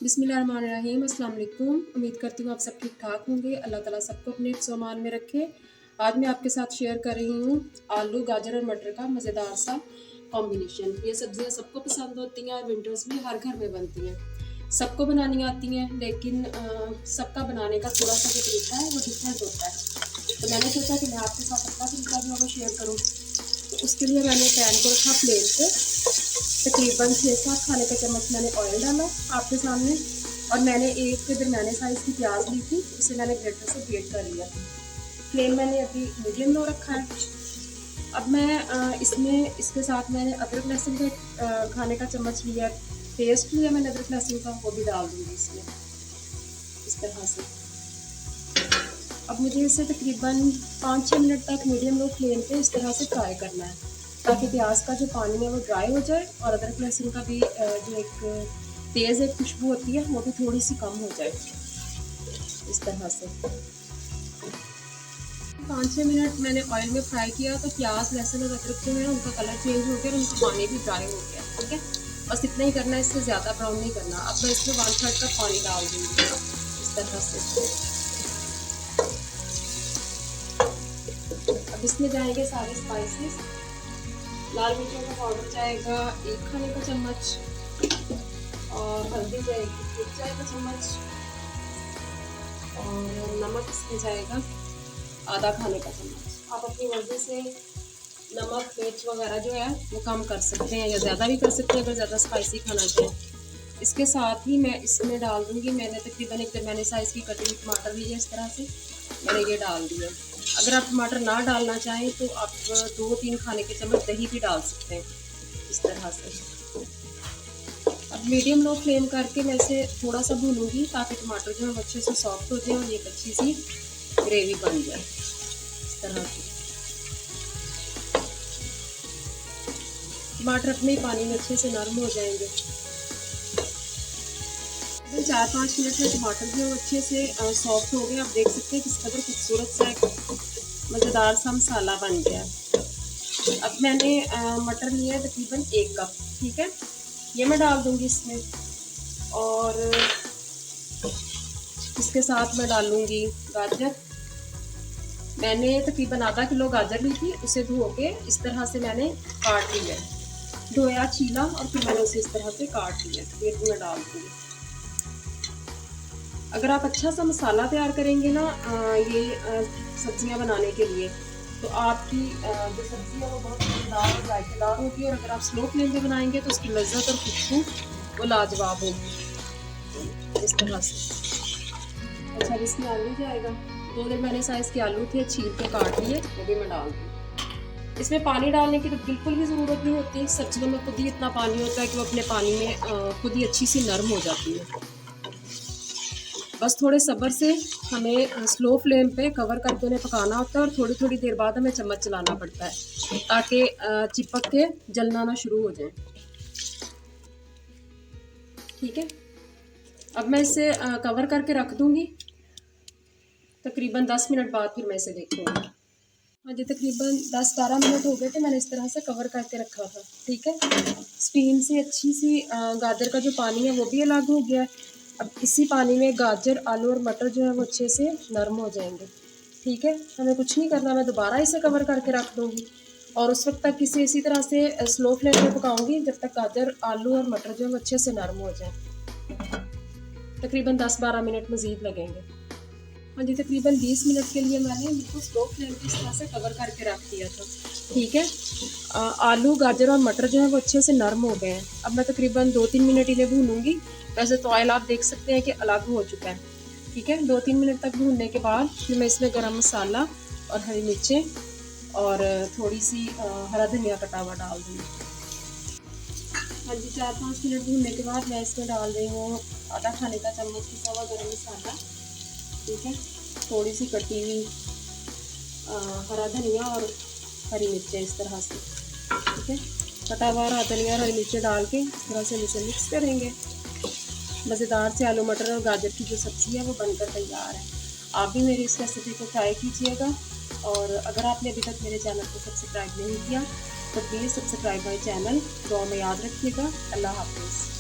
बिस्मिल्लाहिर्रहमानिर्रहीम। अस्सलाम वालेकुम। उम्मीद करती हूँ आप सब ठीक ठाक होंगे। अल्लाह ताला सबको अपने हिफ्ज़-ओ-अमान में रखे। आज मैं आपके साथ शेयर कर रही हूँ आलू, गाजर और मटर का मज़ेदार सा कॉम्बिनेशन। ये सब्जियाँ सबको पसंद होती हैं और विंटर्स में हर घर में बनती हैं। सबको बनानी आती हैं, लेकिन सबका बनाने का थोड़ा सा जो तरीका है वो डिफरेंट होता है। तो मैंने सोचा कि मैं आपके साथ अपना तरीका जो है वो शेयर करूँ। तो उसके लिए मैंने पैन को रखा फ्लेम पे। तकरीबन 6-7 खाने का चम्मच मैंने ऑयल डाला आपके सामने, और मैंने एक दरमियाने साइज़ की प्याज ली थी, उसे मैंने ग्रेटर से ग्रेट कर लिया। फ्लेम मैंने अभी मीडियम लो रखा है। अब मैं इसमें इसके साथ मैंने अदरक लहसुन का खाने का चम्मच लिया, पेस्ट लिया मैंने अदरक लहसुन का, वो भी डाल दूँगी इसमें इस तरह से। अब मुझे इसे तकरीबन 5-6 मिनट तक मीडियम लो फ्लेम पे इस तरह से फ्राई करना है, ताकि प्याज का जो पानी है वो ड्राई हो जाए और अदरक लहसुन का भी जो एक तेज़ एक खुशबू होती है वो भी थोड़ी सी कम हो जाए इस तरह से। 5-6 मिनट मैंने ऑयल में फ्राई किया तो प्याज, लहसुन और अदरक जो है उनका कलर चेंज हो गया और उनका पानी भी ड्राई हो गया। ठीक है, बस इतना ही करना है, इससे ज़्यादा ब्राउन नहीं करना। अब मैं इसमें 1/3 कप पानी डाल दूँगी इस तरह से। अब इसमें जाएंगे सारे स्पाइसेस। लाल मिर्चों का पाउडर जाएगा 1 खाने का चम्मच, और हल्दी जाएगी 1 चाय का चम्मच, और नमक इसमें जाएगा आधा खाने का चम्मच। आप अपनी मर्ज़ी से नमक, मिर्च वगैरह जो है वो कम कर सकते हैं या ज़्यादा भी कर सकते हैं अगर ज़्यादा स्पाइसी खाना चाहें। इसके साथ ही मैं इसमें डाल दूँगी, मैंने तकरीबन एक दरमियाने साइज़ की कटी हुई टमाटर ली है इस तरह से, मैंने ये डाल दिया। अगर आप टमाटर ना डालना चाहें तो आप 2-3 खाने के चम्मच दही भी डाल सकते हैं इस तरह से। अब मीडियम लो फ्लेम करके मैं इसे थोड़ा सा भूनूंगी ताकि टमाटर जो है अच्छे से सॉफ्ट हो जाए और ये अच्छी सी ग्रेवी बन जाए इस तरह से। टमाटर अपने पानी में अच्छे से नरम हो जाएंगे। 4-5 मिनट में टमाटर जो अच्छे से सॉफ्ट हो गए। आप देख सकते हैं किस कदर खूबसूरत सा एक मज़ेदार सा मसाला बन गया। अब मैंने मटर लिया है तकरीबन 1 कप। ठीक है, ये मैं डाल दूंगी इसमें, और इसके साथ मैं डालूंगी गाजर। मैंने तकरीबन आधा किलो गाजर ली थी, उसे धो के इस तरह से मैंने काट लिया, धोया, छीला और फिर मैंने उसे इस तरह से काट लिया। ये मैं डाल दूंगी। अगर आप अच्छा सा मसाला तैयार करेंगे ना ये सब्जियां बनाने के लिए, तो आपकी जो सब्ज़ी है वो बहुत मज़ेदार और जायकेदार होगी, और अगर आप स्लो फ्लेम पे बनाएंगे तो उसकी लज्जत और खुशबू वो लाजवाब होगी इस तरह से। अच्छा, इसमें आलू जाएगा। 2 दरमियाने साइज़ के आलू थे, छील के काट लिए, वो भी मैं डाल दूँ। इसमें पानी डालने की तो बिल्कुल भी ज़रूरत नहीं होती। सब्जियों में खुद ही इतना पानी होता है कि वो अपने पानी में खुद ही अच्छी सी नरम हो जाती है। बस थोड़े सब्र से हमें स्लो फ्लेम पे कवर करके उन्हें पकाना होता है, और थोड़ी थोड़ी देर बाद हमें चम्मच चलाना पड़ता है ताकि चिपक के जलना ना शुरू हो जाए। ठीक है, अब मैं इसे कवर करके रख दूंगी। तकरीबन 10 मिनट बाद फिर मैं इसे देखूंगी। हाँ जी, तकरीबन 10-12 मिनट हो गए थे, मैंने इस तरह से कवर करके रखा था। ठीक है, स्टीम से अच्छी सी गाजर का जो पानी है वो भी अलग हो गया। अब इसी पानी में गाजर, आलू और मटर जो है वो अच्छे से नरम हो जाएंगे। ठीक है, हमें कुछ नहीं करना, मैं दोबारा इसे कवर करके रख दूँगी, और उस वक्त तक इसे इसी तरह से स्लो फ्लेम पे पकाऊंगी जब तक गाजर, आलू और मटर जो है वो अच्छे से नरम हो जाए। तकरीबन 10-12 मिनट मज़ीद लगेंगे। हाँ जी, तकरीबन 20 मिनट के लिए मैंने बिल्कुल स्लो फ्लेम पे इस तरह से कवर करके रख दिया था। ठीक है, आलू, गाजर और मटर जो है वो अच्छे से नरम हो गए हैं। अब मैं तकरीबन 2-3 मिनट इन्हें भूनूंगी। वैसे तो ऑयल आप देख सकते हैं कि अलग हो चुका है। ठीक है, 2-3 मिनट तक भूनने के बाद फिर मैं इसमें गरम मसाला और हरी मिर्चें और थोड़ी सी हरा धनिया कटा हुआ डाल दूँगी। हाँ जी, 4-5 मिनट भूनने के बाद मैं इसमें डाल रही हूँ आधा खाने का चम्मच पिसा हुआ गरम मसाला। ठीक है, थोड़ी सी कटी हुई हरा धनिया और हरी मिर्चें इस तरह से। ठीक है, कटा हुआ हरा धनिया और हरी मिर्चें डाल के इस तरह से इसे मिक्स करेंगे। मज़ेदार से आलू, मटर और गाजर की जो सब्ज़ी है वो बनकर तैयार है। आप भी मेरी इस रेसिपी को ट्राई कीजिएगा, और अगर आपने अभी तक मेरे चैनल को सब्सक्राइब नहीं किया तो प्लीज़ सब्सक्राइब माई चैनल। दुआ में याद रखिएगा। अल्लाह हाफ़िज़।